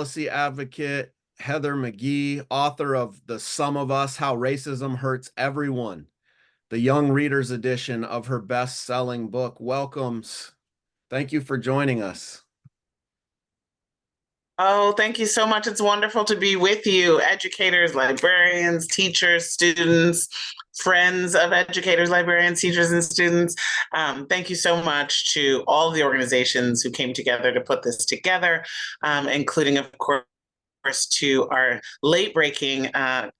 Policy advocate Heather McGhee, author of The Sum of Us: How Racism Hurts Everyone, the young readers edition of her best-selling book, welcomes. Thank you for joining us. Oh, thank you so much. It's wonderful to be with you, educators, librarians, teachers, students, friends of educators, librarians, teachers, and students. Thank you so much to all the organizations who came together to put this together, including, of course, to our late breaking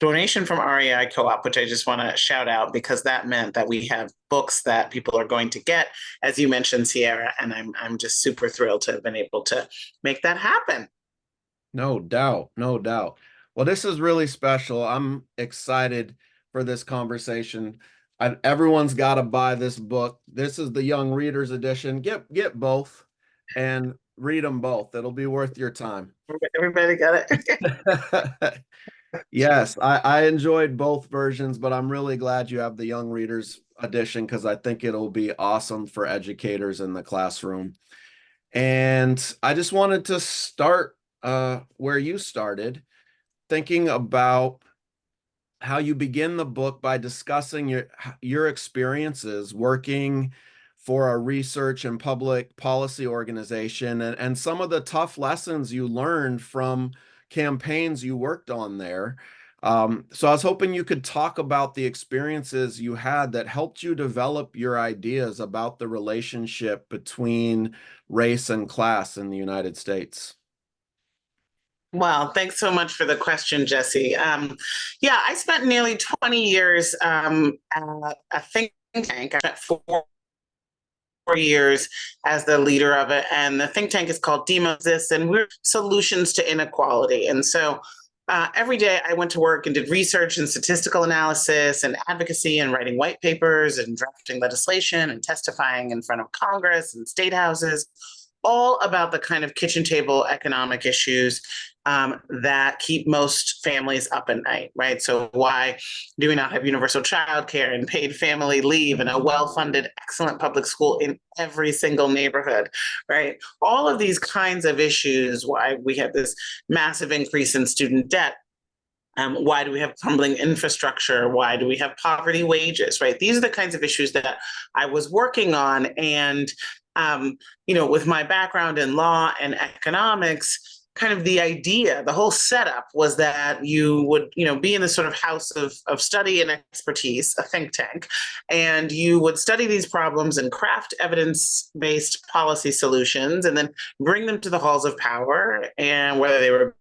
donation from REI Co-op, which I just want to shout out because that meant that we have books that people are going to get, as you mentioned, Cierra, and I'm just super thrilled to have been able to make that happen. No doubt, no doubt. Well, this is really special. I'm excited for this conversation. Everyone's got to buy this book. This is the Young Readers Edition. Get both and read them both. It'll be worth your time. Everybody got it. Yes, I enjoyed both versions, but I'm really glad you have the Young Readers Edition because I think it'll be awesome for educators in the classroom. And I just wanted to start where you started, thinking about how you begin the book by discussing your experiences working for a research and public policy organization and some of the tough lessons you learned from campaigns you worked on there. So I was hoping you could talk about the experiences you had that helped you develop your ideas about the relationship between race and class in the United States. Well, thanks so much for the question, Jesse. Yeah, I spent nearly 20 years at a think tank. I spent 4 years as the leader of it, and the think tank is called Demosis, and we're solutions to inequality. And so every day I went to work and did research and statistical analysis and advocacy and writing white papers and drafting legislation and testifying in front of Congress and state houses, all about the kind of kitchen table economic issues that keep most families up at night, right? So why do we not have universal childcare and paid family leave and a well-funded, excellent public school in every single neighborhood, right? All of these kinds of issues, why we have this massive increase in student debt. Why do we have crumbling infrastructure? Why do we have poverty wages, right? These are the kinds of issues that I was working on. And with my background in law and economics, kind of the idea, the whole setup was that you would, be in this sort of house of study and expertise, a think tank, and you would study these problems and craft evidence-based policy solutions and then bring them to the halls of power, and whether they were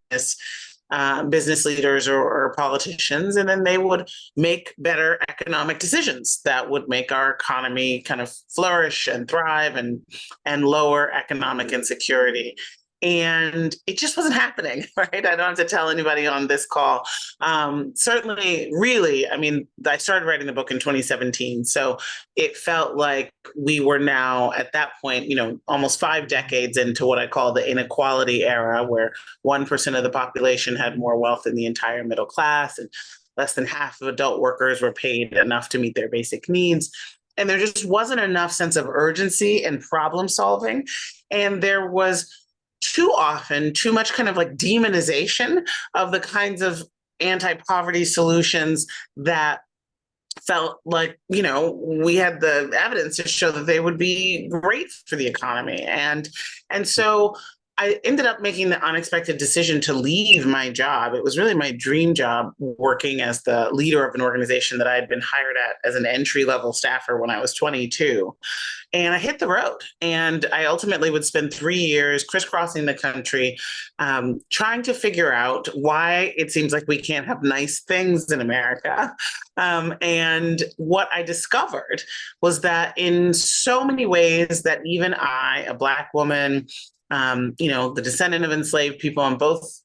business leaders or politicians, and then they would make better economic decisions that would make our economy kind of flourish and thrive and lower economic insecurity. And it just wasn't happening, right? I don't have to tell anybody on this call. Certainly, really, I mean, I started writing the book in 2017. So it felt like we were now at that point, almost 5 decades into what I call the inequality era, where 1% of the population had more wealth than the entire middle class, and less than half of adult workers were paid enough to meet their basic needs. And there just wasn't enough sense of urgency and problem solving. And there was too often too much kind of like demonization of the kinds of anti-poverty solutions that felt like, we had the evidence to show that they would be great for the economy. And so I ended up making the unexpected decision to leave my job. It was really my dream job, working as the leader of an organization that I had been hired at as an entry-level staffer when I was 22. And I hit the road. And I ultimately would spend 3 years crisscrossing the country, trying to figure out why it seems like we can't have nice things in America. And what I discovered was that in so many ways that even I, a Black woman, the descendant of enslaved people on both,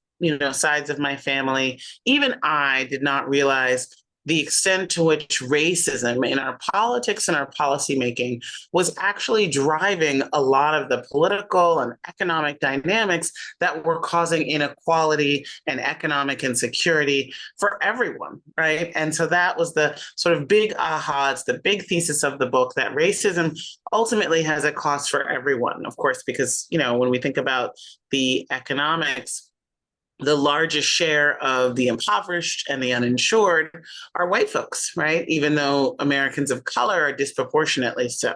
sides of my family, even I did not realize the extent to which racism in our politics and our policymaking was actually driving a lot of the political and economic dynamics that were causing inequality and economic insecurity for everyone, right? And so that was the sort of big aha, it's the big thesis of the book, that racism ultimately has a cost for everyone, of course, because, when we think about the economics the largest share of the impoverished and the uninsured are white folks, right? Even though Americans of color are disproportionately so.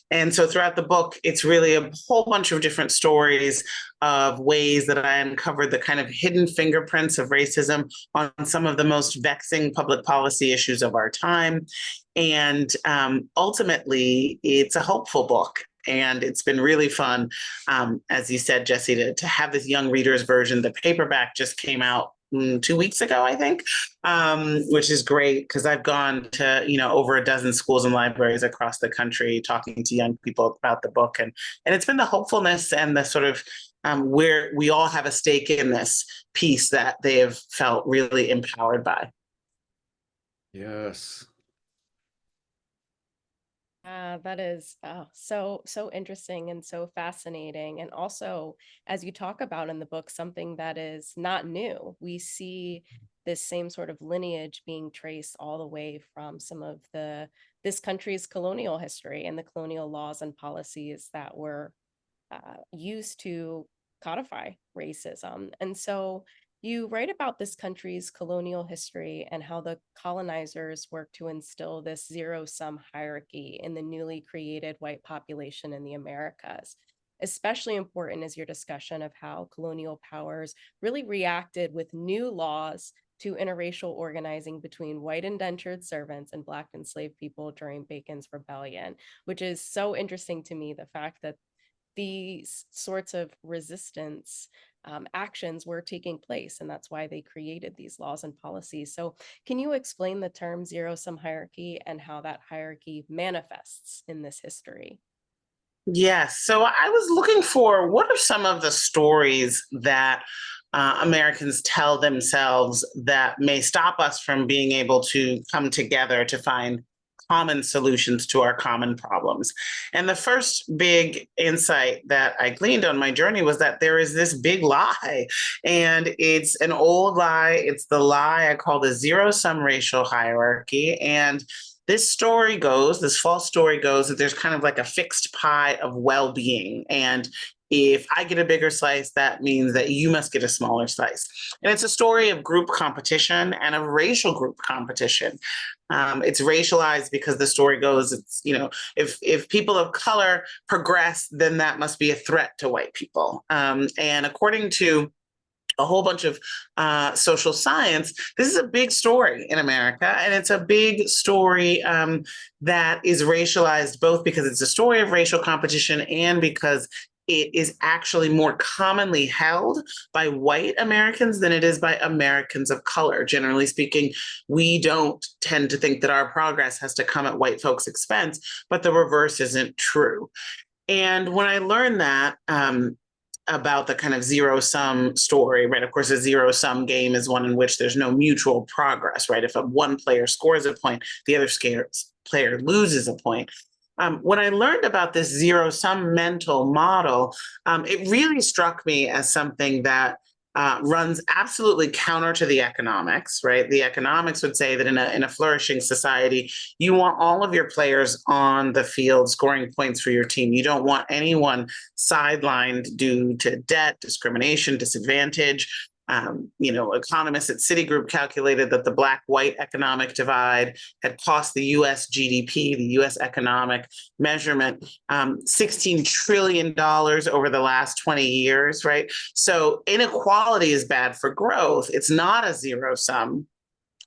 And so throughout the book, it's really a whole bunch of different stories of ways that I uncovered the kind of hidden fingerprints of racism on some of the most vexing public policy issues of our time. And ultimately, it's a hopeful book. And it's been really fun, as you said, Jesse, to have this young readers version. The paperback just came out 2 weeks ago, I think, which is great because I've gone to over a dozen schools and libraries across the country talking to young people about the book, and it's been the hopefulness and the sort of where we all have a stake in this piece that they have felt really empowered by. Yes. That is so interesting and so fascinating. And also, as you talk about in the book, something that is not new. We see this same sort of lineage being traced all the way from some of this country's colonial history and the colonial laws and policies that were used to codify racism. And so you write about this country's colonial history and how the colonizers worked to instill this zero-sum hierarchy in the newly created white population in the Americas. Especially important is your discussion of how colonial powers really reacted with new laws to interracial organizing between white indentured servants and Black enslaved people during Bacon's Rebellion, which is so interesting to me, the fact that these sorts of resistance actions were taking place, and that's why they created these laws and policies. So can you explain the term zero-sum hierarchy and how that hierarchy manifests in this history? Yes. So I was looking for what are some of the stories that Americans tell themselves that may stop us from being able to come together to find common solutions to our common problems. And the first big insight that I gleaned on my journey was that there is this big lie, and it's an old lie. It's the lie I call the zero-sum racial hierarchy. And this false story goes that there's kind of like a fixed pie of well-being. And if I get a bigger slice, that means that you must get a smaller slice. And it's a story of group competition and of racial group competition. It's racialized because the story goes, it's, if people of color progress, then that must be a threat to white people. And according to a whole bunch of social science, this is a big story in America. And it's a big story that is racialized, both because it's a story of racial competition and because it is actually more commonly held by white Americans than it is by Americans of color. Generally speaking, we don't tend to think that our progress has to come at white folks' expense, but the reverse isn't true. And when I learned that, about the kind of zero-sum story, right? Of course, a zero-sum game is one in which there's no mutual progress, right? If one player scores a point, the other player loses a point. When I learned about this zero-sum mental model, it really struck me as something that runs absolutely counter to the economics, right? The economics would say that in a flourishing society, you want all of your players on the field scoring points for your team. You don't want anyone sidelined due to debt, discrimination, disadvantage. Economists at Citigroup calculated that the Black-white economic divide had cost the U.S. GDP, the U.S. economic measurement, $16 trillion over the last 20 years, right? So inequality is bad for growth. It's not a zero sum.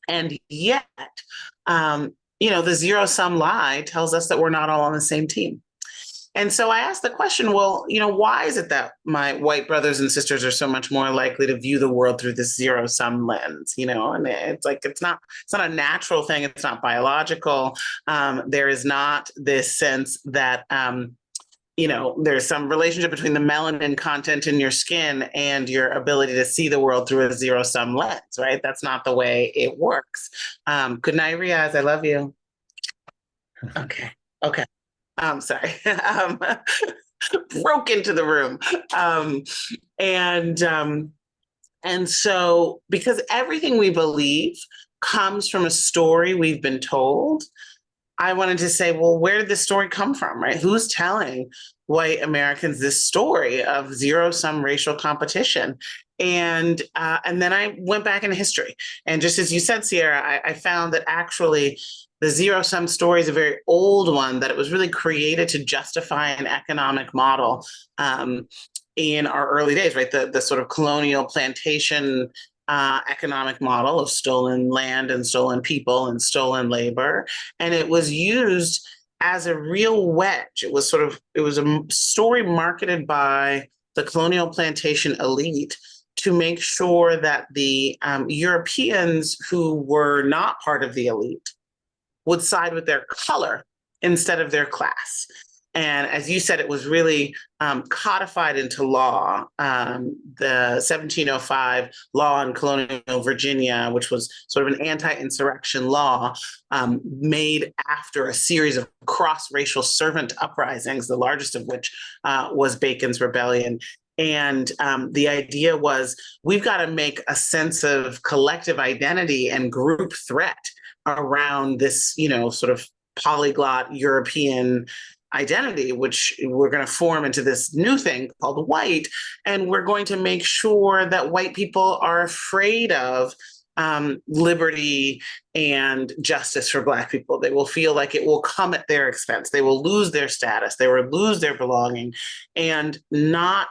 And yet, the zero-sum lie tells us that we're not all on the same team. And so I asked the question, well, why is it that my white brothers and sisters are so much more likely to view the world through this zero-sum lens? And it's like, it's not a natural thing. It's not biological. There is not this sense that, there's some relationship between the melanin content in your skin and your ability to see the world through a zero-sum lens, right? That's not the way it works. Good night, Riaz. I love you. Okay. Sorry. Broke into the room. And so because everything we believe comes from a story we've been told, I wanted to say, well, where did this story come from, right? Who's telling white Americans this story of zero-sum racial competition? And then I went back into history. And just as you said, Cierra, I found that actually the zero-sum story is a very old one, that it was really created to justify an economic model in our early days, right? The sort of colonial plantation economic model of stolen land and stolen people and stolen labor. And it was used as a real wedge. It was a story marketed by the colonial plantation elite to make sure that the Europeans who were not part of the elite would side with their color instead of their class. And as you said, it was really codified into law. The 1705 law in colonial Virginia, which was sort of an anti-insurrection law made after a series of cross-racial servant uprisings, the largest of which was Bacon's Rebellion. And the idea was, we've got to make a sense of collective identity and group threat around this, sort of polyglot European identity, which we're going to form into this new thing called white. And we're going to make sure that white people are afraid of liberty and justice for Black people. They will feel like it will come at their expense. They will lose their status. They will lose their belonging, and not.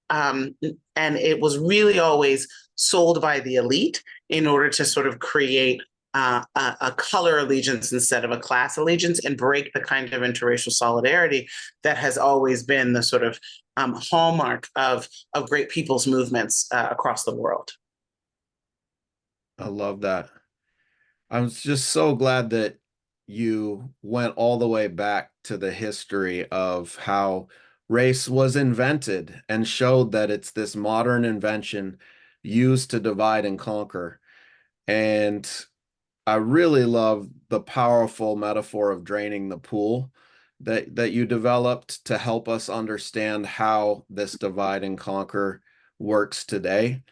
And it was really always sold by the elite in order to sort of create a color allegiance instead of a class allegiance, and break the kind of interracial solidarity that has always been the sort of hallmark of great people's movements across the world. I love that. I'm just so glad that you went all the way back to the history of how race was invented and showed that it's this modern invention used to divide and conquer. And I really love the powerful metaphor of draining the pool that you developed to help us understand how this divide and conquer works today.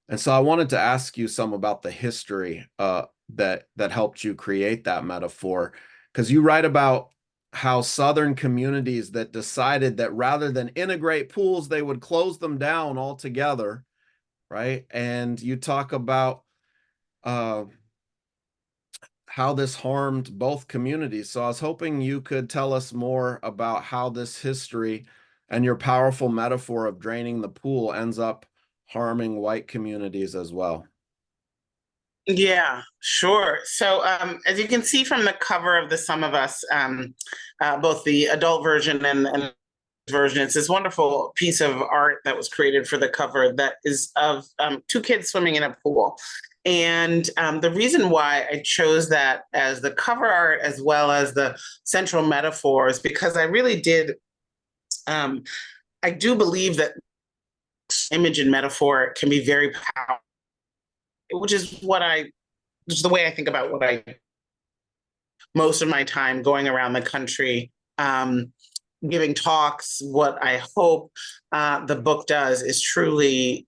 And so I wanted to ask you some about the history that helped you create that metaphor, because you write about how Southern communities that decided that rather than integrate pools, they would close them down altogether, right? And you talk about how this harmed both communities. So I was hoping you could tell us more about how this history and your powerful metaphor of draining the pool ends up harming white communities as well. Yeah, sure. So as you can see from the cover of The Sum of Us, both the adult version and version, it's this wonderful piece of art that was created for the cover that is of two kids swimming in a pool. And the reason why I chose that as the cover art as well as the central metaphor is because I really did, I do believe that image and metaphor can be very powerful, which is the way I think about what I most of my time going around the country, giving talks. What I hope the book does is truly,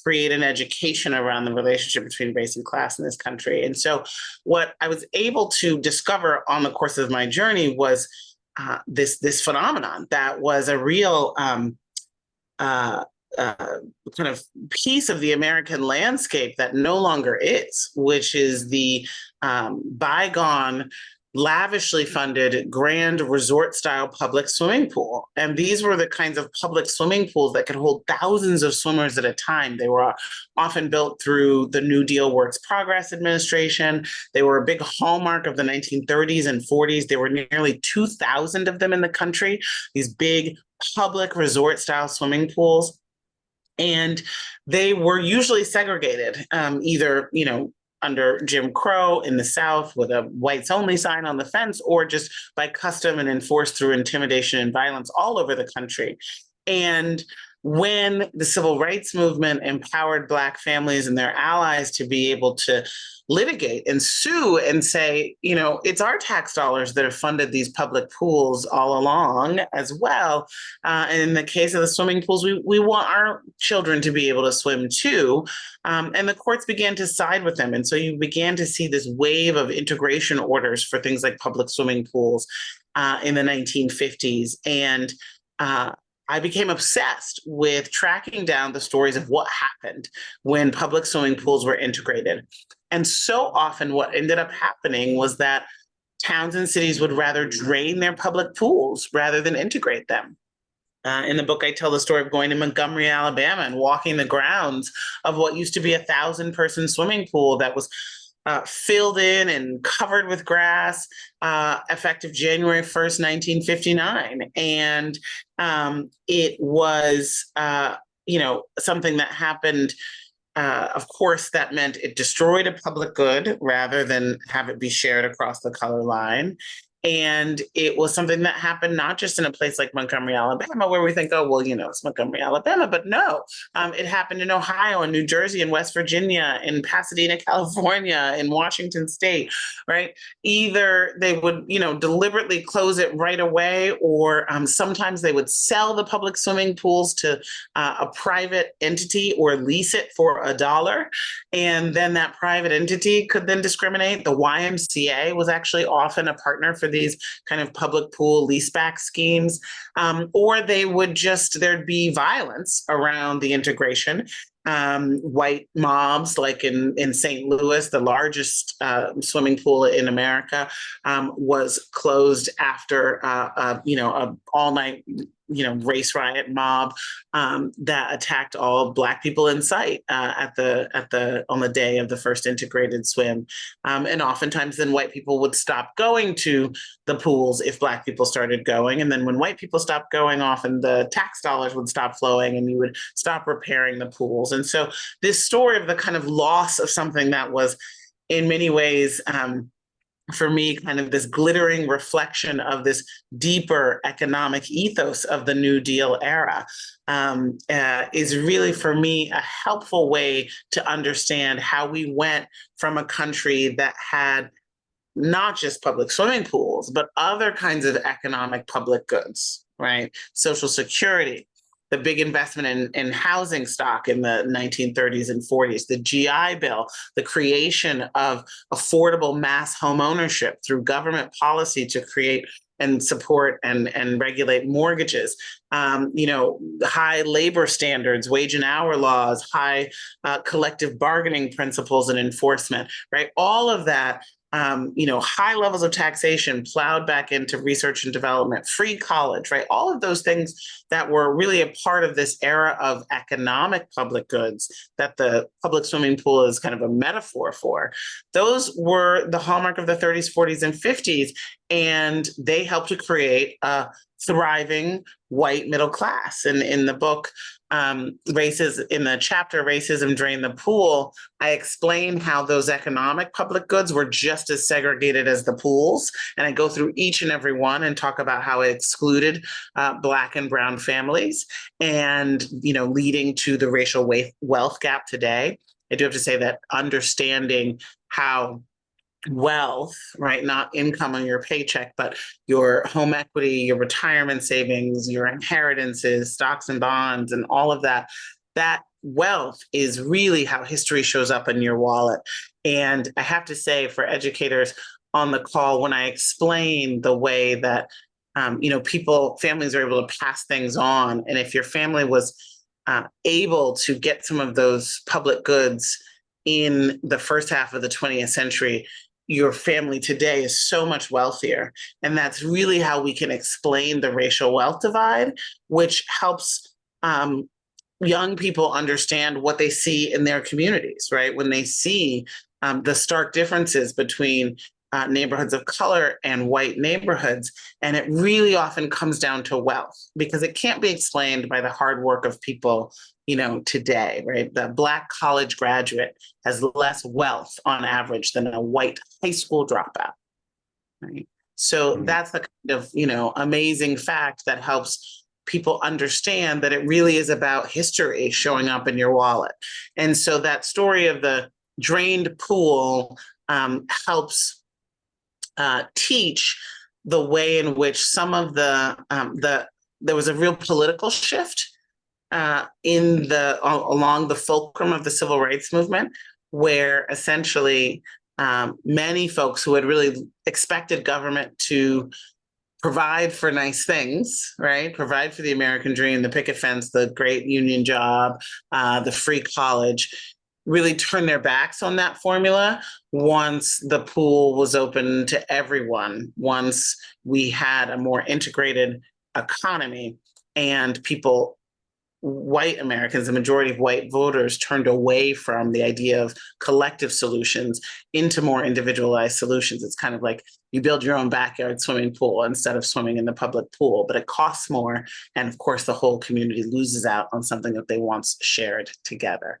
create an education around the relationship between race and class in this country. And so what I was able to discover on the course of my journey was this phenomenon that was a real kind of piece of the American landscape that no longer is, which is the bygone, lavishly funded grand resort style public swimming pool. And these were the kinds of public swimming pools that could hold thousands of swimmers at a time. They were often built through the New Deal Works Progress Administration. They were a big hallmark of the 1930s and 40s. There were nearly 2,000 of them in the country, these big public resort style swimming pools. And they were usually segregated, either, under Jim Crow in the South with a whites only sign on the fence, or just by custom and enforced through intimidation and violence all over the country. And when the civil rights movement empowered Black families and their allies to be able to litigate and sue and say, it's our tax dollars that have funded these public pools all along as well. And in the case of the swimming pools, we want our children to be able to swim too. And the courts began to side with them. And so you began to see this wave of integration orders for things like public swimming pools in the 1950s. And I became obsessed with tracking down the stories of what happened when public swimming pools were integrated. And so often what ended up happening was that towns and cities would rather drain their public pools rather than integrate them. In the book, I tell the story of going to Montgomery, Alabama, and walking the grounds of what used to be 1,000-person swimming pool that was filled in and covered with grass, effective January 1st, 1959. And it was, something that happened. Of course, that meant it destroyed a public good rather than have it be shared across the color line. And it was something that happened not just in a place like Montgomery, Alabama, where we think, oh, well, it's Montgomery, Alabama, but no, it happened in Ohio and New Jersey and West Virginia, in Pasadena, California, in Washington State, right? Either they would, deliberately close it right away, or sometimes they would sell the public swimming pools to a private entity or lease it for $1. And then that private entity could then discriminate. The YMCA was actually often a partner for these kind of public pool leaseback schemes, or there'd be violence around the integration. White mobs, like in St. Louis, the largest swimming pool in America, was closed after a all-night race riot mob that attacked all Black people in sight on the day of the first integrated swim. And oftentimes then white people would stop going to the pools if Black people started going. And then when white people stopped going, often the tax dollars would stop flowing and you would stop repairing the pools. And so this story of the kind of loss of something that was in many ways, for me, kind of this glittering reflection of this deeper economic ethos of the New Deal era, is really, for me, a helpful way to understand how we went from a country that had not just public swimming pools, but other kinds of economic public goods, right? Social Security, the big investment in housing stock in the 1930s and 40s, the GI Bill, the creation of affordable mass home ownership through government policy to create and support and regulate mortgages, high labor standards, wage and hour laws, high collective bargaining principles and enforcement, right? All of that, high levels of taxation plowed back into research and development, free college, right? All of those things that were really a part of this era of economic public goods that the public swimming pool is kind of a metaphor for. Those were the hallmark of the 30s, 40s, and 50s, and they helped to create a thriving white middle class. And in the book, in the chapter Racism Drained the Pool, I explain how those economic public goods were just as segregated as the pools. And I go through each and every one and talk about how it excluded Black and brown families and, leading to the racial wealth gap today. I do have to say that understanding how wealth, right, not income on your paycheck, but your home equity, your retirement savings, your inheritances, stocks and bonds, and all of that, that wealth is really how history shows up in your wallet. And I have to say, for educators on the call, when I explain the way that families are able to pass things on, and if your family was able to get some of those public goods in the first half of the 20th century, your family today is so much wealthier. And that's really how we can explain the racial wealth divide, which helps young people understand what they see in their communities, right? When they see the stark differences between neighborhoods of color and white neighborhoods. And it really often comes down to wealth, because it can't be explained by the hard work of people today, right? The Black college graduate has less wealth on average than a white high school dropout, right? So that's the kind of, amazing fact that helps people understand that it really is about history showing up in your wallet. And so that story of the drained pool helps teach the way in which some of there was a real political shift along the fulcrum of the civil rights movement, where essentially many folks who had really expected government to provide for nice things, right? Provide for the American dream, the picket fence, the great union job, the free college, really turn their backs on that formula once the pool was open to everyone, once we had a more integrated economy and people, white Americans, the majority of white voters, turned away from the idea of collective solutions into more individualized solutions. It's kind of like you build your own backyard swimming pool instead of swimming in the public pool, but it costs more. And of course, the whole community loses out on something that they once shared together.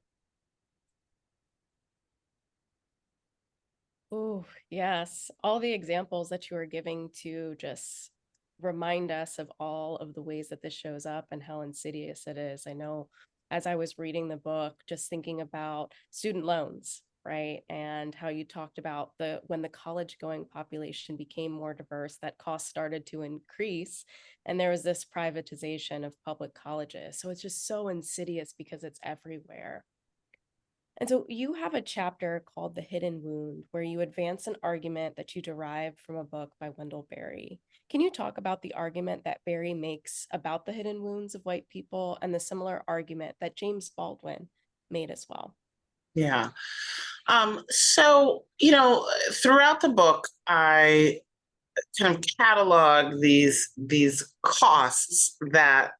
Oh, yes. All the examples that you are giving to just remind us of all of the ways that this shows up and how insidious it is. I know as I was reading the book, just thinking about student loans, right? And how you talked about when the college going population became more diverse, that cost started to increase. And there was this privatization of public colleges. So it's just so insidious because it's everywhere. And so you have a chapter called The Hidden Wound, where you advance an argument that you derived from a book by Wendell Berry. Can you talk about the argument that Berry makes about the hidden wounds of white people and the similar argument that James Baldwin made as well? Yeah. So, throughout the book, I kind of catalog these costs that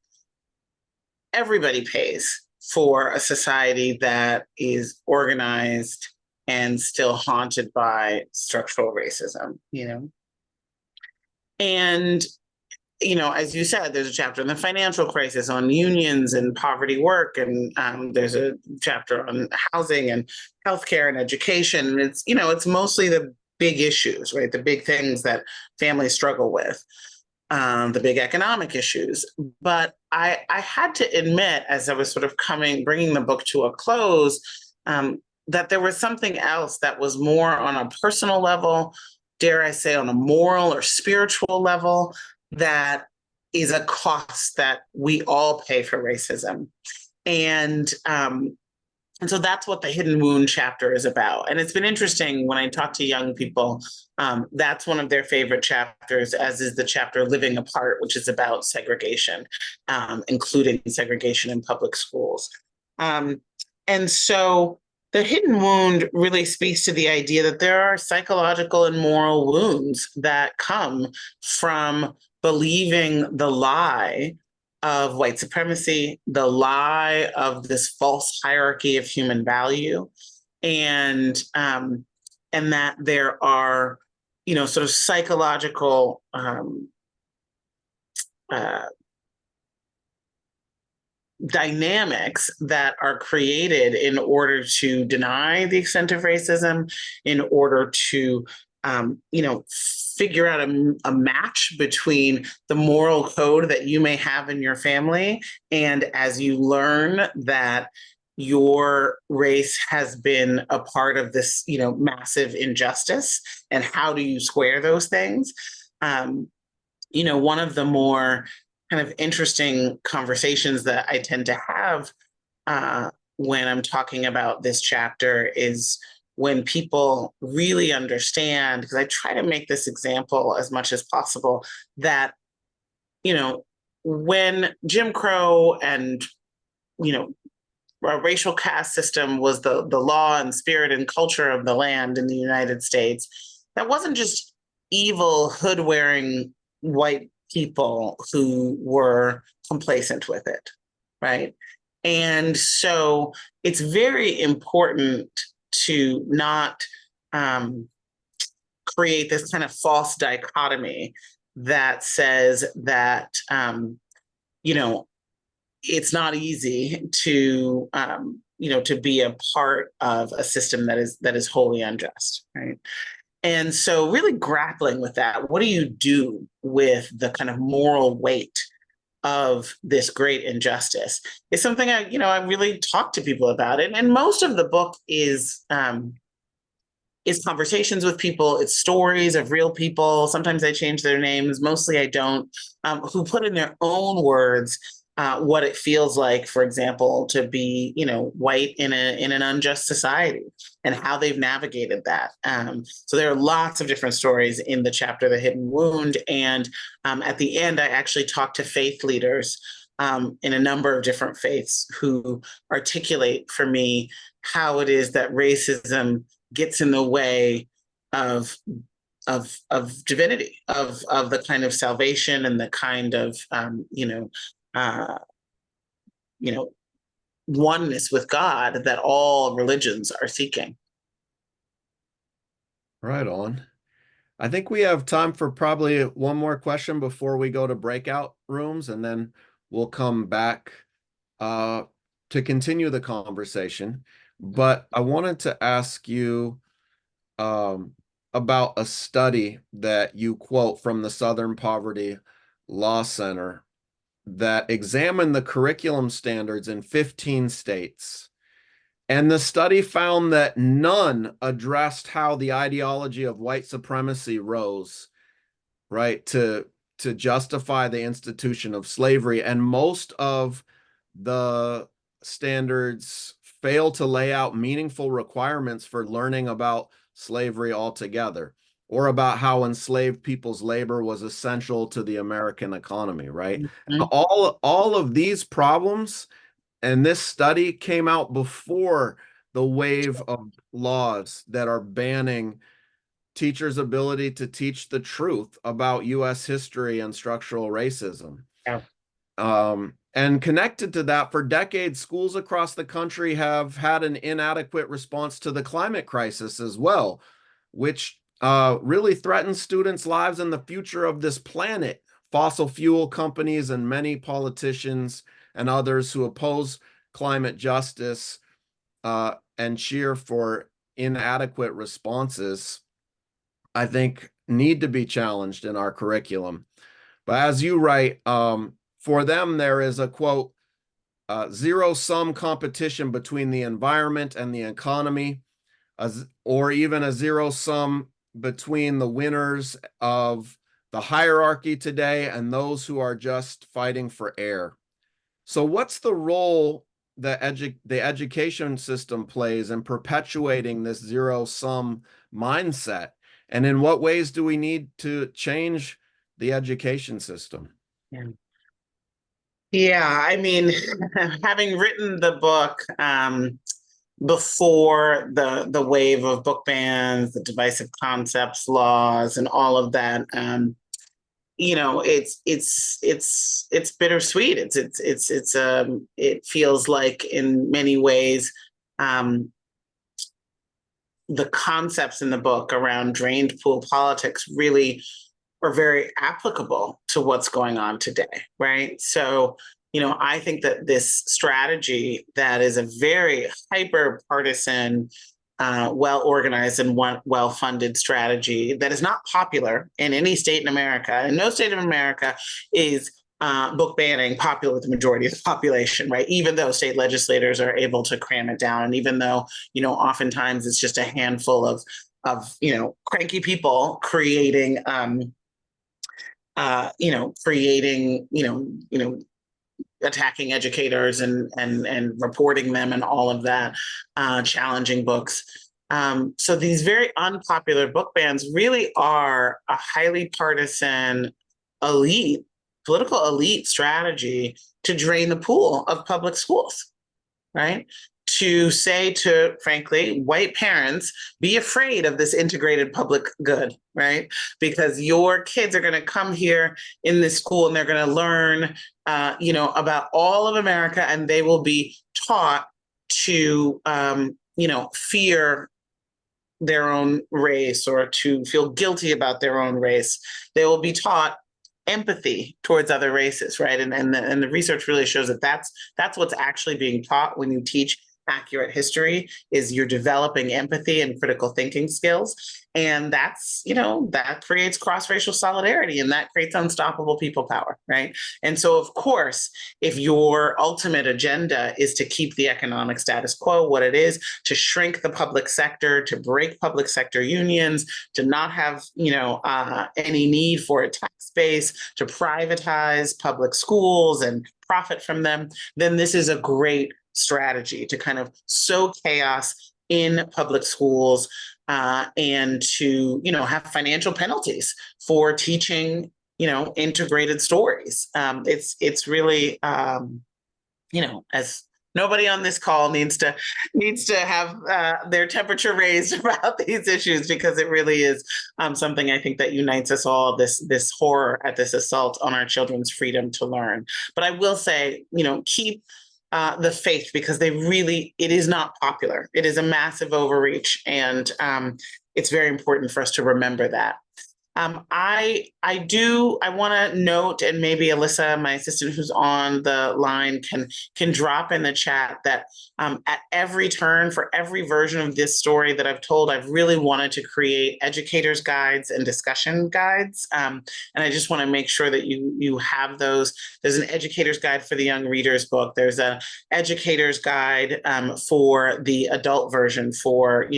everybody pays for a society that is organized and still haunted by structural racism, And, as you said, there's a chapter on the financial crisis, on unions and poverty work, and there's a chapter on housing and healthcare and education. And it's mostly the big issues, right? The big things that families struggle with. The big economic issues. But I had to admit, as I was sort of bringing the book to a close, that there was something else that was more on a personal level, dare I say, on a moral or spiritual level, that is a cost that we all pay for racism. And so that's what the Hidden Wound chapter is about. And it's been interesting when I talk to young people, that's one of their favorite chapters, as is the chapter Living Apart, which is about segregation, including segregation in public schools. And so the Hidden Wound really speaks to the idea that there are psychological and moral wounds that come from believing the lie of white supremacy, the lie of this false hierarchy of human value, and that there are, sort of psychological dynamics that are created in order to deny the extent of racism, in order to figure out a match between the moral code that you may have in your family, and as you learn that your race has been a part of this, massive injustice, and how do you square those things? One of the more kind of interesting conversations that I tend to have when I'm talking about this chapter is when people really understand, because I try to make this example as much as possible, that, when Jim Crow and, a racial caste system was the law and spirit and culture of the land in the United States, that wasn't just evil, hood-wearing white people who were complacent with it, right? And so it's very important to not create this kind of false dichotomy that says that, it's not easy to, to be a part of a system that is wholly unjust, right? And so really grappling with that, what do you do with the kind of moral weight of this great injustice is something I really talk to people about it. And most of the book is conversations with people. It's stories of real people. Sometimes I change their names. Mostly I don't, who put in their own words what it feels like, for example, to be, white in an unjust society, and how they've navigated that. So there are lots of different stories in the chapter, The Hidden Wound. And at the end, I actually talked to faith leaders in a number of different faiths who articulate for me how it is that racism gets in the way of divinity, of the kind of salvation and the kind of uh, oneness with God that all religions are seeking. Right on. I think we have time for probably one more question before we go to breakout rooms, and then we'll come back to continue the conversation. But I wanted to ask you about a study that you quote from the Southern Poverty Law Center that examined the curriculum standards in 15 states. And the study found that none addressed how the ideology of white supremacy rose, right, to justify the institution of slavery. And most of the standards fail to lay out meaningful requirements for learning about slavery altogether, or about how enslaved people's labor was essential to the American economy, right? Mm-hmm. All of these problems, and this study came out before the wave of laws that are banning teachers' ability to teach the truth about U.S. history and structural racism. Yeah. And connected to that, for decades, schools across the country have had an inadequate response to the climate crisis as well, which really threatens students' lives and the future of this planet. Fossil fuel companies and many politicians and others who oppose climate justice and cheer for inadequate responses, I think, need to be challenged in our curriculum. But as you write, for them, there is a quote, zero-sum competition between the environment and the economy, or even a zero-sum between the winners of the hierarchy today and those who are just fighting for air. So what's the role that the education system plays in perpetuating this zero-sum mindset? And in what ways do we need to change the education system? Yeah, I mean, having written the book before the wave of book bans, the divisive concepts laws, and all of that, it's bittersweet. It feels like in many ways the concepts in the book around drained pool politics really are very applicable to what's going on today, right? So, I think that this strategy that is a very hyper partisan, well-organized and well-funded strategy that is not popular in any state in America, and no state in America is book banning popular with the majority of the population, right? Even though state legislators are able to cram it down, and even though, oftentimes it's just a handful of cranky people creating attacking educators and reporting them and all of that, challenging books. So these very unpopular book bans really are a highly partisan political elite strategy to drain the pool of public schools, right? To say to, frankly, white parents, be afraid of this integrated public good, right? Because your kids are going to come here in this school and they're going to learn, about all of America, and they will be taught to, fear their own race or to feel guilty about their own race. They will be taught empathy towards other races, right? And the research really shows that that's what's actually being taught when you teach accurate history is you're developing empathy and critical thinking skills. And that's, that creates cross-racial solidarity, and that creates unstoppable people power, right? And so, of course, if your ultimate agenda is to keep the economic status quo what it is, to shrink the public sector, to break public sector unions, to not have, any need for a tax base, to privatize public schools and profit from them, then this is a great strategy to kind of sow chaos in public schools, and to, have financial penalties for teaching, integrated stories. It's really, as nobody on this call needs to have their temperature raised about these issues, because it really is something I think that unites us all, this horror at this assault on our children's freedom to learn. But I will say, keep the faith, because it is not popular. It is a massive overreach, and it's very important for us to remember that. I want to note, and maybe Alyssa, my assistant who's on the line, can drop in the chat that at every turn, for every version of this story that I've told, I've really wanted to create educators' guides and discussion guides. And I just want to make sure that you have those. There's an educator's guide for the young readers book. There's an educator's guide for the adult version for,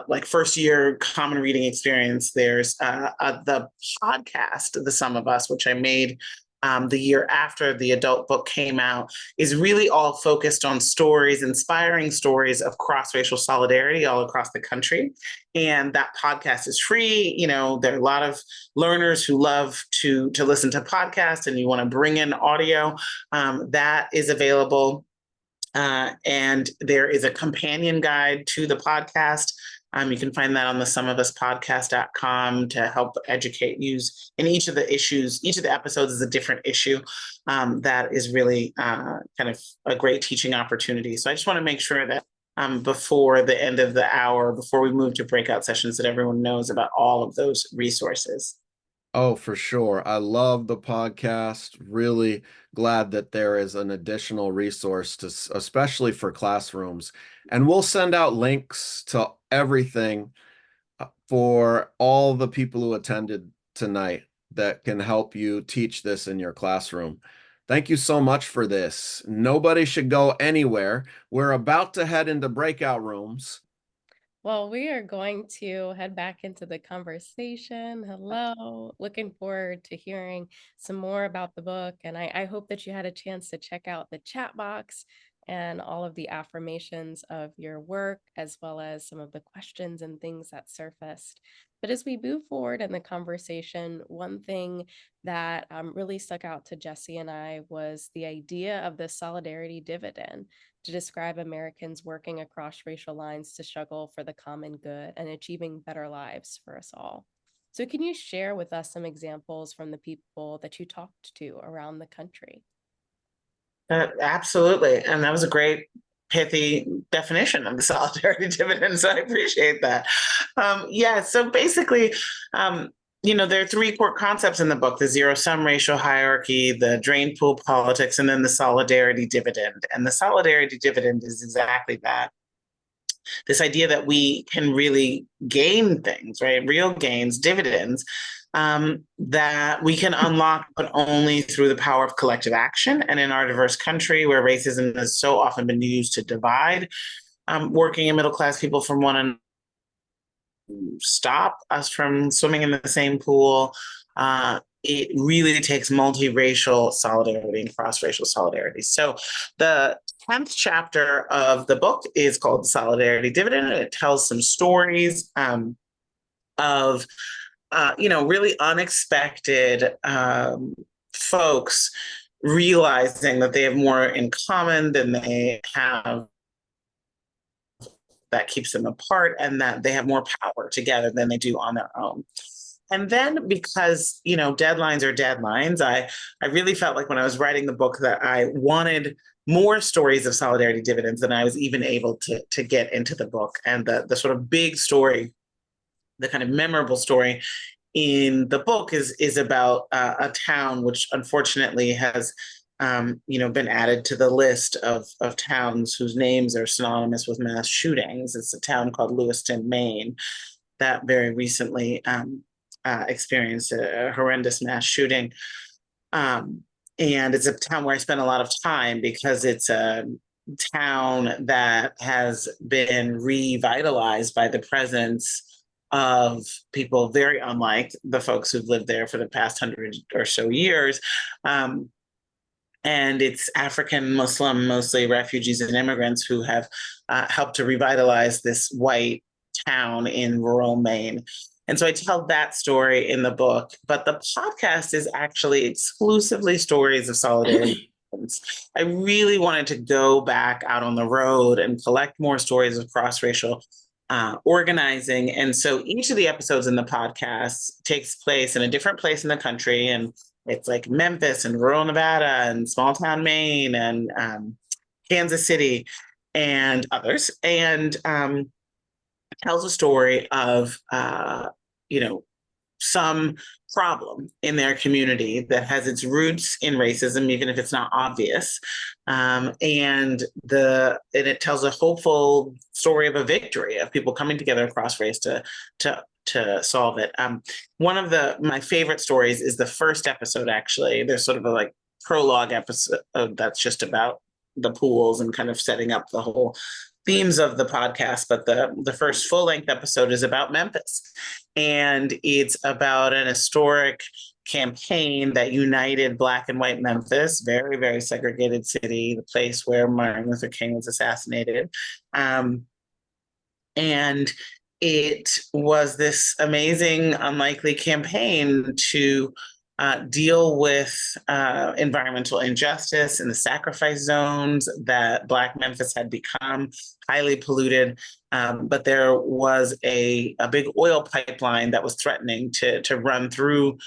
like first year common reading experience. There's the podcast, The Sum of Us, which I made the year after the adult book came out, is really all focused on stories, inspiring stories of cross-racial solidarity all across the country. And that podcast is free. There are a lot of learners who love to listen to podcasts, and you want to bring in audio. That is available. And there is a companion guide to the podcast. You can find that on the somofuspodcast.com to help educate, use in each of the issues. Each of the episodes is a different issue. That is really kind of a great teaching opportunity. So I just want to make sure that before the end of the hour, before we move to breakout sessions, that everyone knows about all of those resources. Oh, for sure. I love the podcast. Really glad that there is an additional resource especially for classrooms. And we'll send out links to everything for all the people who attended tonight that can help you teach this in your classroom. Thank you so much for this. Nobody should go anywhere. We're about to head into breakout rooms. Well, we are going to head back into the conversation. Hello. Looking forward to hearing some more about the book. And I hope that you had a chance to check out the chat box and all of the affirmations of your work, as well as some of the questions and things that surfaced. But as we move forward in the conversation, one thing that really stuck out to Jesse and I was the idea of the solidarity dividend, to describe Americans working across racial lines to struggle for the common good and achieving better lives for us all. So can you share with us some examples from the people that you talked to around the country? Absolutely. And that was a great, pithy definition of the solidarity dividend. So I appreciate that. So basically, there are three core concepts in the book: the zero-sum racial hierarchy, the drain pool politics, and then the solidarity dividend. And the solidarity dividend is exactly that. This idea that we can really gain things, right? Real gains, dividends, that we can unlock, but only through the power of collective action. And in our diverse country, where racism has so often been used to divide working and middle-class people from one another, stop us from swimming in the same pool. It really takes multiracial solidarity and cross-racial solidarity. So the 10th chapter of the book is called The Solidarity Dividend, and it tells some stories of really unexpected folks realizing that they have more in common than they have that keeps them apart, and that they have more power together than they do on their own. And then, because, deadlines are deadlines, I really felt like when I was writing the book that I wanted more stories of solidarity dividends than I was even able to get into the book. And the sort of big story, the kind of memorable story in the book is about a town which unfortunately has been added to the list of towns whose names are synonymous with mass shootings. It's a town called Lewiston, Maine, that very recently experienced a horrendous mass shooting. And it's a town where I spent a lot of time because it's a town that has been revitalized by the presence of people very unlike the folks who've lived there for the past 100 or so years. And it's African, Muslim, mostly refugees and immigrants who have helped to revitalize this white town in rural Maine. And so I tell that story in the book, but the podcast is actually exclusively stories of solidarity. I really wanted to go back out on the road and collect more stories of cross-racial organizing. And so each of the episodes in the podcast takes place in a different place in the country. And it's like Memphis and rural Nevada and small town Maine and Kansas City and others. And tells a story of, some problem in their community that has its roots in racism, even if it's not obvious. And it tells a hopeful story of a victory of people coming together across race to solve it. One of my favorite stories is the first episode, actually. There's sort of a prologue episode that's just about the pools and kind of setting up the whole themes of the podcast, but the first full-length episode is about Memphis. And it's about an historic campaign that united Black and white Memphis, very, very segregated city, the place where Martin Luther King was assassinated. And it was this amazing, unlikely campaign to deal with environmental injustice in the sacrifice zones that Black Memphis had become highly polluted. But there was a big oil pipeline that was threatening to run through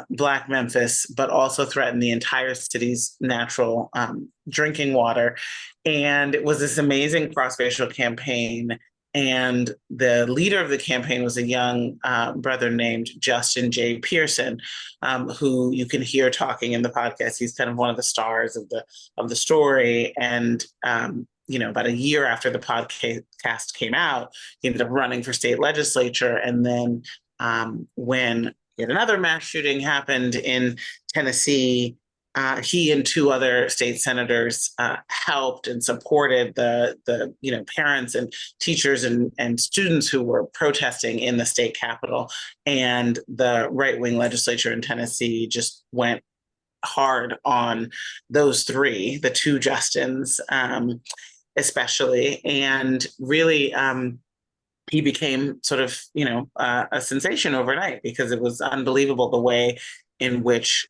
Black Memphis, but also threaten the entire city's natural drinking water. And it was this amazing cross-racial campaign. And the leader of the campaign was a young brother named Justin J. Pearson, who you can hear talking in the podcast. He's kind of one of the stars of the story. And about a year after the podcast came out, he ended up running for state legislature. And then when yet another mass shooting happened in Tennessee, he and two other state senators helped and supported the parents and teachers and students who were protesting in the state capitol. And the right-wing legislature in Tennessee just went hard on those three, the two Justins especially, and really he became sort of a sensation overnight because it was unbelievable the way in which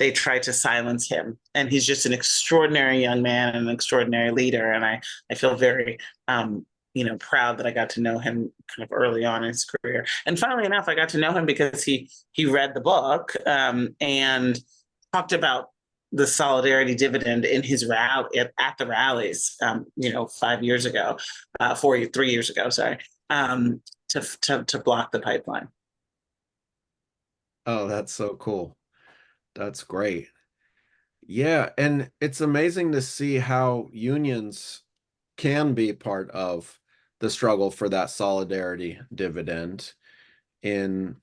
they tried to silence him. And he's just an extraordinary young man and an extraordinary leader. And I feel very, proud that I got to know him kind of early on in his career. And funnily enough, I got to know him because he read the book and talked about the solidarity dividend in his rally at the rallies, 5 years ago, 3 years ago, sorry, to block the pipeline. Oh, that's so cool. That's great. Yeah, and it's amazing to see how unions can be part of the struggle for that solidarity dividend in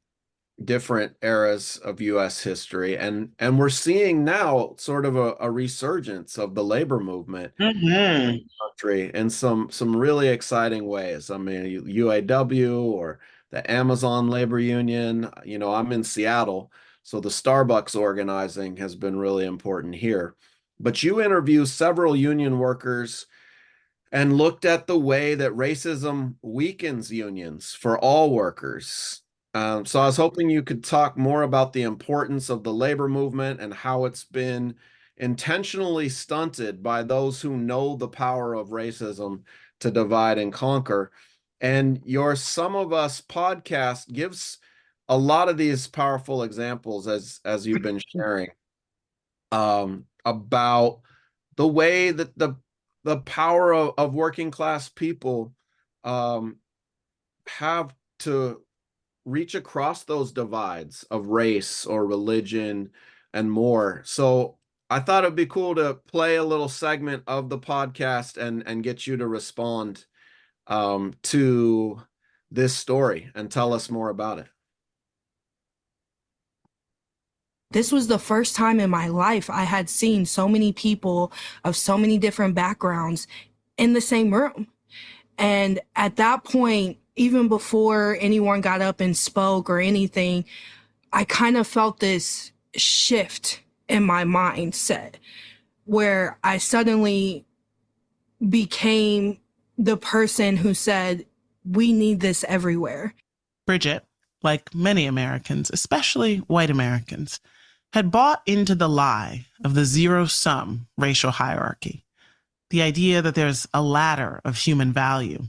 different eras of US history. And we're seeing now sort of a resurgence of the labor movement Mm-hmm. country in some really exciting ways. I mean, UAW or the Amazon Labor Union, I'm in Seattle, so the Starbucks organizing has been really important here. But you interview several union workers and looked at the way that racism weakens unions for all workers. So I was hoping you could talk more about the importance of the labor movement and how it's been intentionally stunted by those who know the power of racism to divide and conquer. And your Some of Us podcast gives a lot of these powerful examples as you've been sharing about the way that the power of working class people have to reach across those divides of race or religion and more. So I thought it'd be cool to play a little segment of the podcast and get you to respond to this story and tell us more about it. This was the first time in my life I had seen so many people of so many different backgrounds in the same room. And at that point, even before anyone got up and spoke or anything, I kind of felt this shift in my mindset where I suddenly became the person who said, we need this everywhere. Bridget, like many Americans, especially white Americans, had bought into the lie of the zero-sum racial hierarchy, the idea that there's a ladder of human value,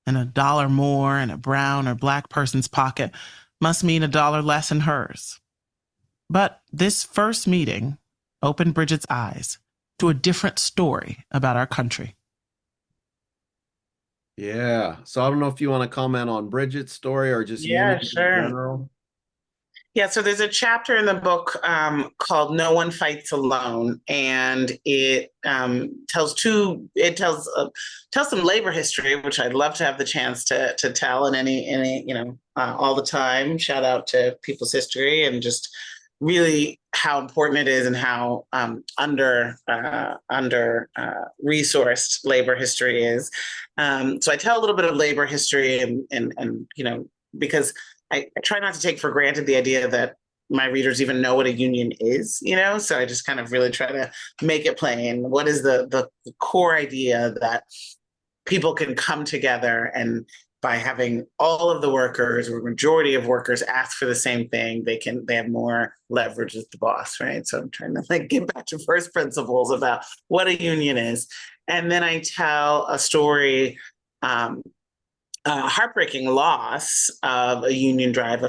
and $1 more in a brown or black person's pocket must mean $1 less in hers. But this first meeting opened Bridget's eyes to a different story about our country. Yeah. So I don't know if you want to comment on Bridget's story or just Yeah, Unity sure. in general. Yeah, so there's a chapter in the book called "No One Fights Alone," and it tells some labor history, which I'd love to have the chance to tell in any all the time. Shout out to people's history and just really how important it is and how under resourced labor history is. So I tell a little bit of labor history and because I try not to take for granted the idea that my readers even know what a union is, so I just kind of really try to make it plain. What is the core idea that people can come together, and by having all of the workers or majority of workers ask for the same thing, they have more leverage with the boss, right? So I'm trying to get back to first principles about what a union is. And then I tell a story, heartbreaking loss of a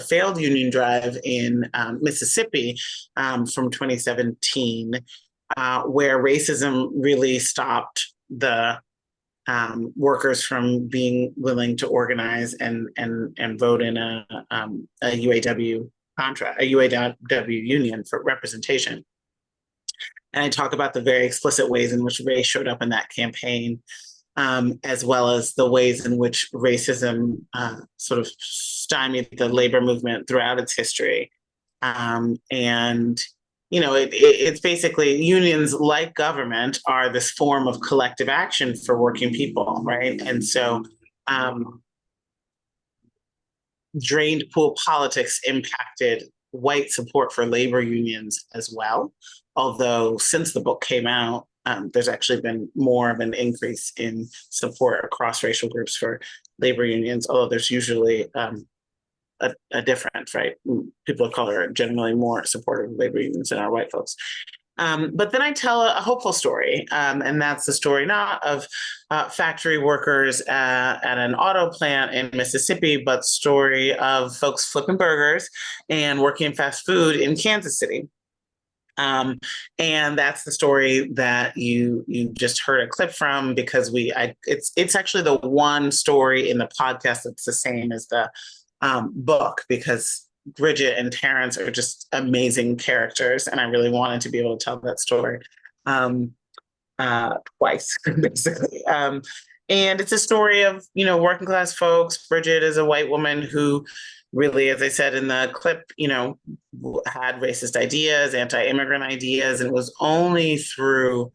failed union drive in Mississippi from 2017, where racism really stopped the workers from being willing to organize and vote in a UAW contract, a UAW union for representation. And I talk about the very explicit ways in which race showed up in that campaign, as well as the ways in which racism sort of stymied the labor movement throughout its history. It's basically unions, like government, are this form of collective action for working people, right? And so drained pool politics impacted white support for labor unions as well. Although since the book came out, there's actually been more of an increase in support across racial groups for labor unions, although there's usually a difference, right? People of color are generally more supportive of labor unions than our white folks. But then I tell a hopeful story, and that's the story not of factory workers at an auto plant in Mississippi, but story of folks flipping burgers and working in fast food in Kansas City. And that's the story that you just heard a clip from, because it's actually the one story in the podcast that's the same as the book, because Bridget and Terrence are just amazing characters, and I really wanted to be able to tell that story twice, basically. And it's a story of working class folks. Bridget is a white woman who really, as I said in the clip, had racist ideas, anti-immigrant ideas, and it was only through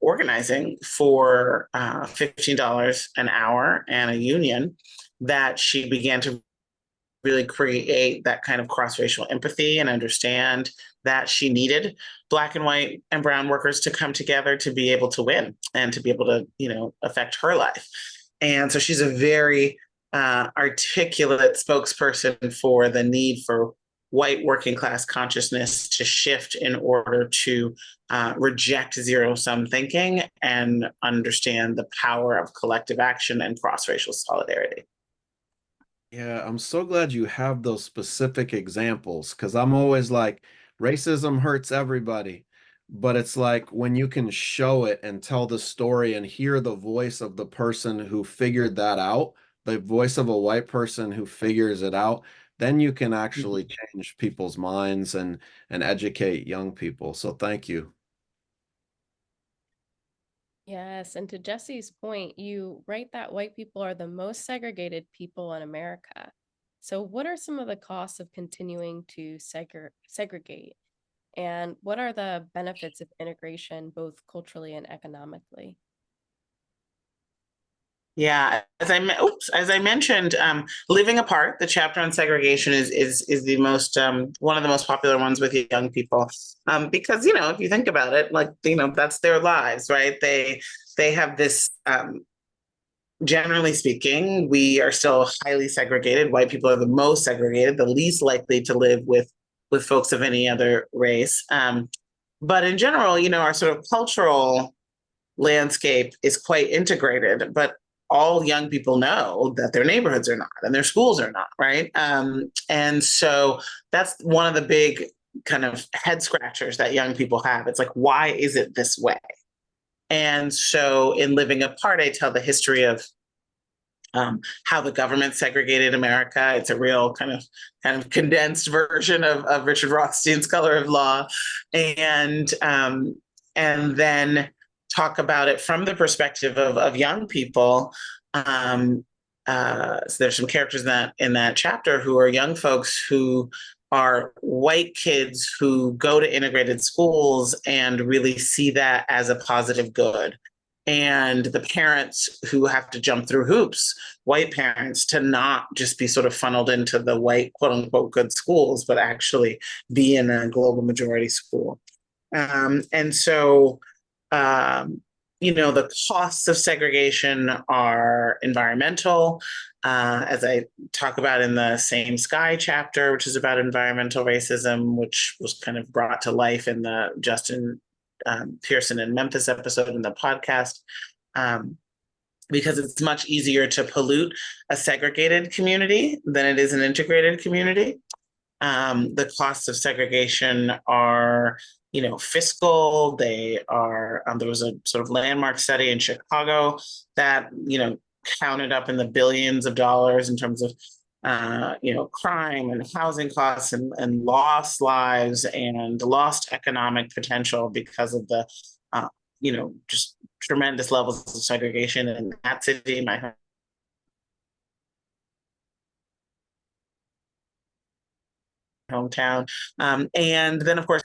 organizing for $15 an hour and a union that she began to really create that kind of cross-racial empathy and understand that she needed Black and white and brown workers to come together to be able to win and to be able to, affect her life. And so she's a very articulate spokesperson for the need for white working class consciousness to shift in order to reject zero-sum thinking and understand the power of collective action and cross-racial solidarity. Yeah, I'm so glad you have those specific examples, because I'm always like, racism hurts everybody. But it's like when you can show it and tell the story and hear the voice of the person who figured that out, the voice of a white person who figures it out, then you can actually change people's minds and educate young people. So thank you. Yes, and to Jesse's point, you write that white people are the most segregated people in America. So what are some of the costs of continuing to segregate? And what are the benefits of integration, both culturally and economically? Yeah, as I mentioned, living apart. The chapter on segregation is the most one of the most popular ones with young people, because if you think about it, like that's their lives, right? They have this. Generally speaking, we are still highly segregated. White people are the most segregated, the least likely to live with folks of any other race. But in general, our sort of cultural landscape is quite integrated, but all young people know that their neighborhoods are not and their schools are not, right? And so that's one of the big kind of head scratchers that young people have. It's like, why is it this way? And so in Living Apart, I tell the history of how the government segregated America. It's a real kind of condensed version of Richard Rothstein's Color of Law, and then talk about it from the perspective of young people. So there's some characters in that chapter who are young folks who are white kids who go to integrated schools and really see that as a positive good. And the parents who have to jump through hoops, white parents, to not just be sort of funneled into the white, quote unquote, good schools, but actually be in a global majority school. And so, the costs of segregation are environmental, as I talk about in the Same Sky chapter, which is about environmental racism, which was kind of brought to life in the Justin Pearson and Memphis episode in the podcast, because it's much easier to pollute a segregated community than it is an integrated community. The costs of segregation are, fiscal. They are, there was a sort of landmark study in Chicago that, counted up in the billions of dollars in terms of crime and housing costs and lost lives and lost economic potential because of the, just tremendous levels of segregation in that city, my hometown. And then, of course,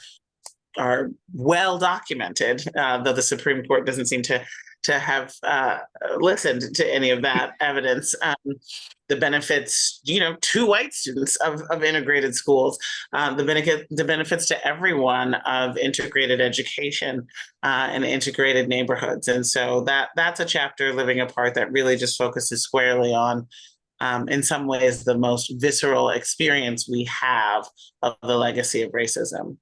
are well documented, though the Supreme Court doesn't seem to have listened to any of that evidence. The benefits, to white students of integrated schools, the benefits to everyone of integrated education and integrated neighborhoods. And so that's a chapter, Living Apart, that really just focuses squarely on, in some ways, the most visceral experience we have of the legacy of racism.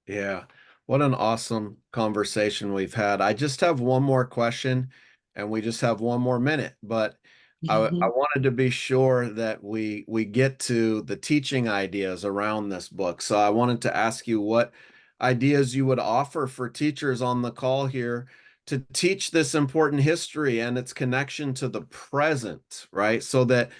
Yeah, what an awesome conversation we've had. I just have one more question and we just have one more minute, but I wanted to be sure that we get to the teaching ideas around this book. So I wanted to ask you what ideas you would offer for teachers on the call here to teach this important history and its connection to the present, right? So that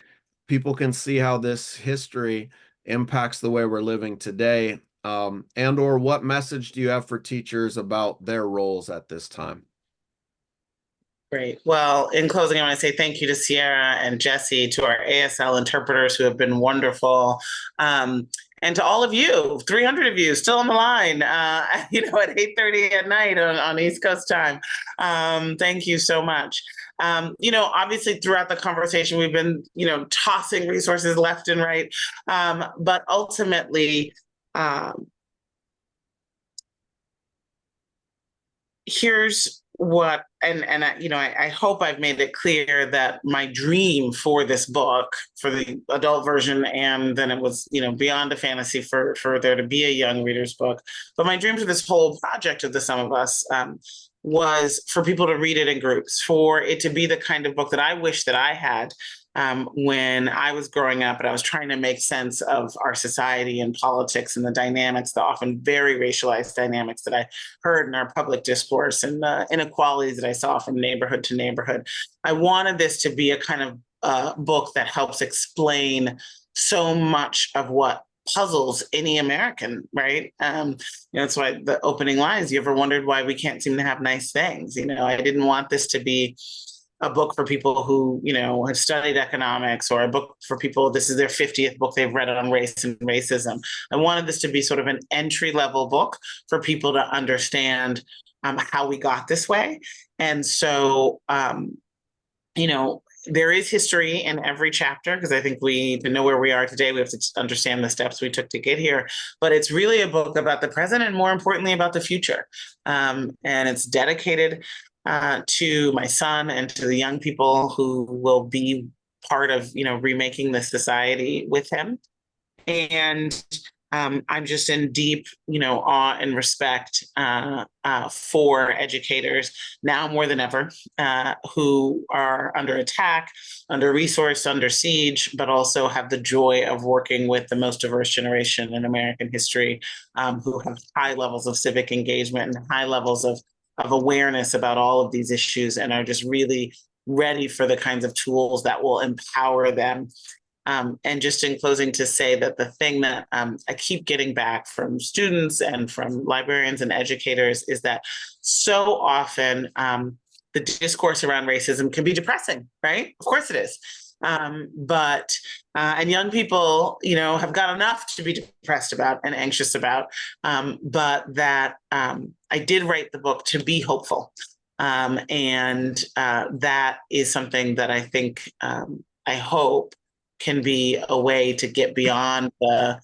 people can see how this history impacts the way we're living today. And or what message do you have for teachers about their roles at this time? Great. Well, in closing, I want to say thank you to Cierra and Jesse, to our ASL interpreters who have been wonderful. And to all of you, 300 of you still on the line, at 8:30 at night on East Coast time. Thank you so much. Obviously throughout the conversation, we've been, tossing resources left and right. But ultimately, here's what, I hope I've made it clear that my dream for this book, for the adult version, and then it was, beyond a fantasy for there to be a young reader's book. But my dream for this whole project of The Sum of Us was for people to read it in groups, for it to be the kind of book that I wish that I had when I was growing up and I was trying to make sense of our society and politics and the dynamics, the often very racialized dynamics that I heard in our public discourse and the inequalities that I saw from neighborhood to neighborhood. I wanted this to be a kind of book that helps explain so much of what puzzles any American, right? That's why the opening lines, you ever wondered why we can't seem to have nice things? I didn't want this to be a book for people who, have studied economics, or a book for people, this is their 50th book they've read on race and racism. I wanted this to be sort of an entry-level book for people to understand how we got this way. And so, there is history in every chapter, because I think to know where we are today, we have to understand the steps we took to get here. But it's really a book about the present, and more importantly, about the future. And it's dedicated to my son and to the young people who will be part of, remaking the society with him. And I'm just in deep, awe and respect for educators now more than ever, who are under attack, under resourced, under siege, but also have the joy of working with the most diverse generation in American history, who have high levels of civic engagement and high levels of awareness about all of these issues, and are just really ready for the kinds of tools that will empower them. And just in closing, to say that the thing that I keep getting back from students and from librarians and educators is that so often the discourse around racism can be depressing, right? Of course it is. But young people, have got enough to be depressed about and anxious about, but that I did write the book to be hopeful. And that is something that I think, I hope, can be a way to get beyond the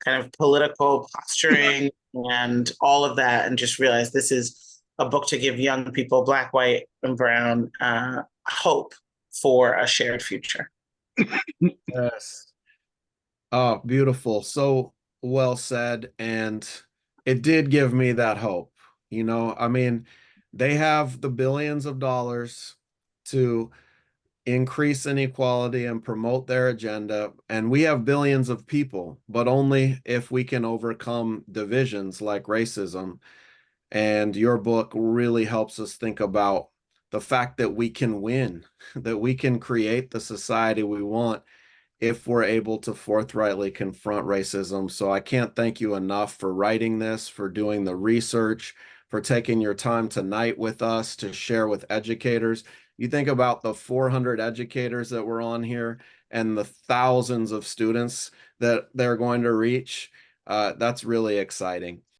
kind of political posturing and all of that, and just realize this is a book to give young people, Black, white, and brown, hope for a shared future. Yes. Oh, beautiful. So well said. And it did give me that hope. They have the billions of dollars to increase inequality and promote their agenda. And we have billions of people, but only if we can overcome divisions like racism. And your book really helps us think about the fact that we can win, that we can create the society we want if we're able to forthrightly confront racism. So I can't thank you enough for writing this, for doing the research, for taking your time tonight with us to share with educators. You think about the 400 educators that were on here and the thousands of students that they're going to reach. That's really exciting.